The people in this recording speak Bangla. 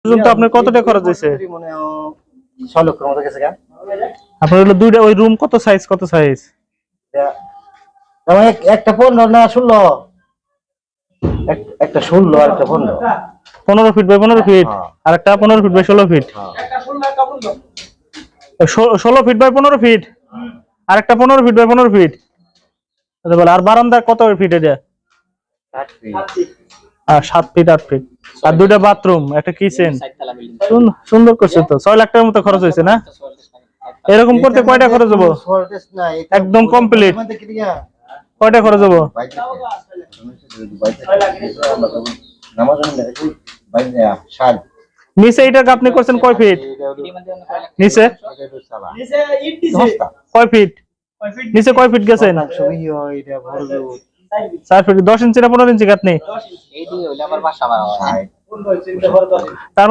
পর্যন্ত আপনার কত টাকা খরচ হয়েছে? মানে 6 লক্ষের মতো গেছে গা। আপনার হলো দুইটা ওই রুম কত সাইজ? আমার একটা 15 না 16, একটা 16 আর একটা 15। 15 ফিট বাই 15 ফিট আর একটা 15 ফিট বাই 16 ফিট। একটা 16 একটা 15 16 ফিট বাই 15 ফিট আর একটা 15 ফিট বাই 15 ফিট। আচ্ছা বল, আর বারান্দা কত ফিট এটা? 8 ফিট। আর 7 ফিট 8 ফিট আর দুইটা বাথরুম একটা কিচেন। সুন্দর করছে তো। 6 লাখ টাকার মতো খরচ হয়েছে না? এরকম করতে কয়টা খরচ হবো? একদম কমপ্লিট কয়টা খরচ হবো? নিচে এটা আপনি করছেন কয় ফিট? নিচে কয় ফিট? নিচে কয় ফিট গেছেন? 4 ফিট। 10 ইঞ্চি না 15 ইঞ্চি গাঁথনি? তার মানে